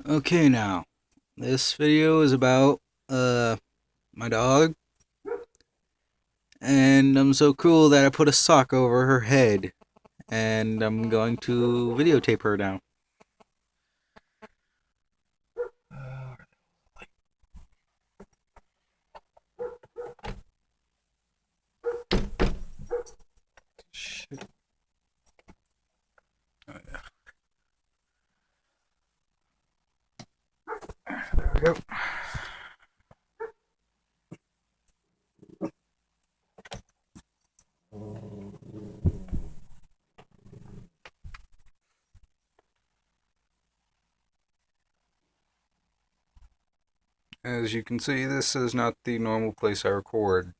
Okay, now this video is about my dog, and I'm so cool that I put a sock over her head, and I'm going to videotape her now. Shit. Oh, yeah. There we go. As you can see, this is not the normal place I record.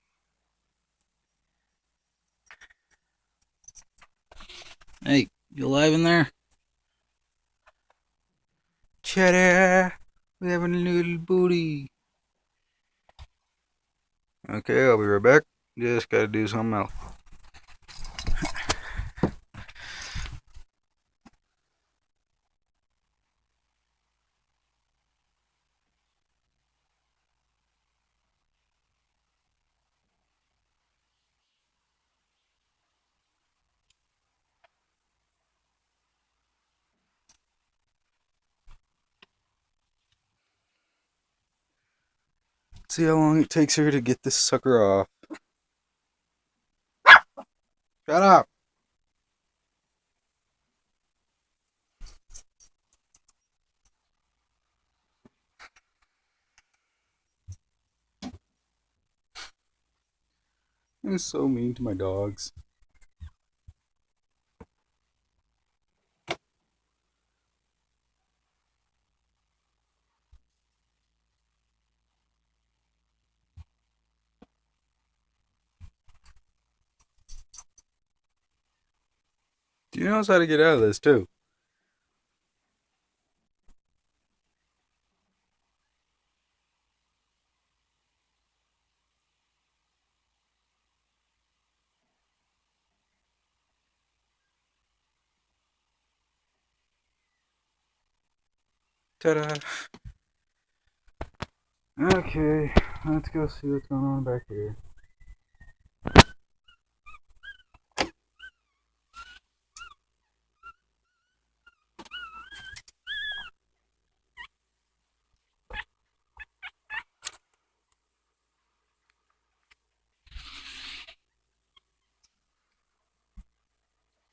Hey, you alive in there? Cheddar! We have a little booty. Okay, I'll be right back. Just gotta do something else. See how long it takes her to get this sucker off. Shut up! I'm so mean to my dogs. He knows how to get out of this too. Ta-da! Okay, let's go see what's going on back here.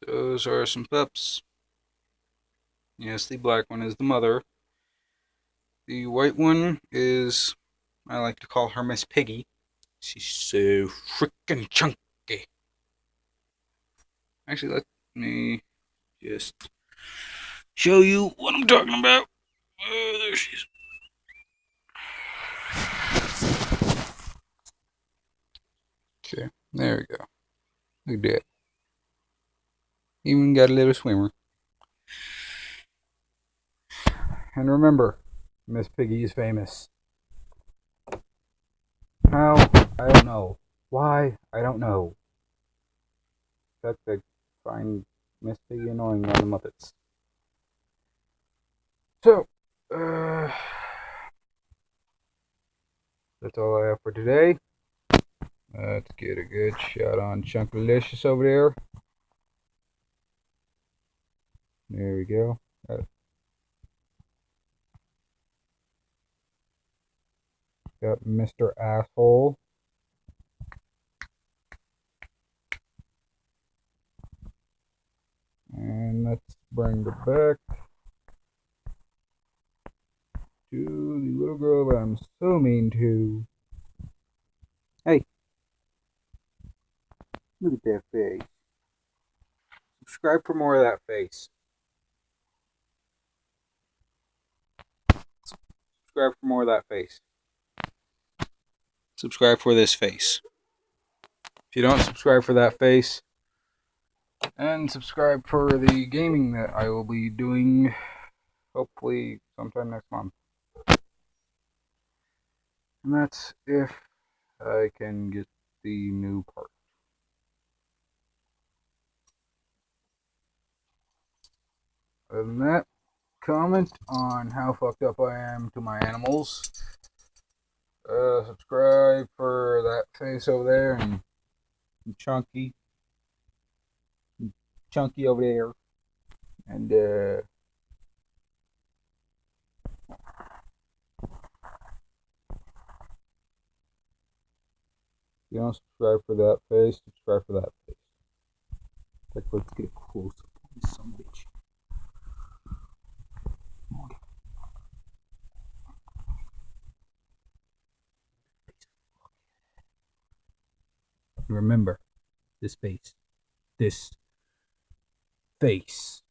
Those are some pups. Yes, the black one is the mother. The white one is, I like to call her Miss Piggy. She's so freaking chunky. Actually, let me just show you what I'm talking about. Oh, there she is. Okay, there we go. Look at that. Even got a little swimmer. And remember, Miss Piggy is famous. How? I don't know. Why? I don't know. That I find Miss Piggy annoying on the Muppets. So, that's all I have for today. Let's get a good shot on Chunkalicious over there. There we go. Got Mr. Asshole. And let's bring it back to the little girl that I'm so mean to. Hey, look at that face. Subscribe for more of that face. Subscribe for more of that face. Subscribe for this face. If you don't subscribe for that face, and subscribe for the gaming that I will be doing hopefully sometime next month. And that's if I can get the new part. Other than that, comment on how fucked up I am to my animals. Subscribe for that face over there and Chunky. Chunky over there. And if you don't subscribe for that face, subscribe for that face. Like, let's get a close up on this son of a bitch. Remember, this face. This face.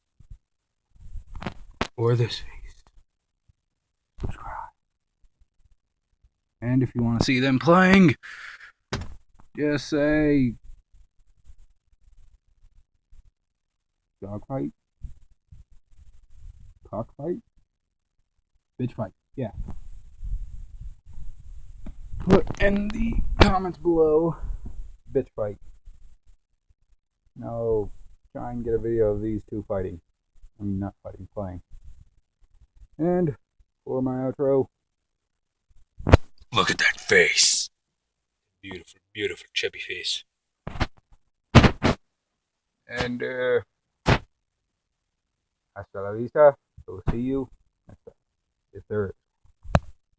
Or this face. Subscribe. And if you want to see them playing, just say dog fight, cockfight, bitch fight. Yeah. Put in the comments below, bitch fight. Now try and get a video of these two fighting. I mean, not fighting, playing. And for my outro, look at that face. Beautiful, beautiful chubby face. And hasta la vista. So we'll see you next time, if there is.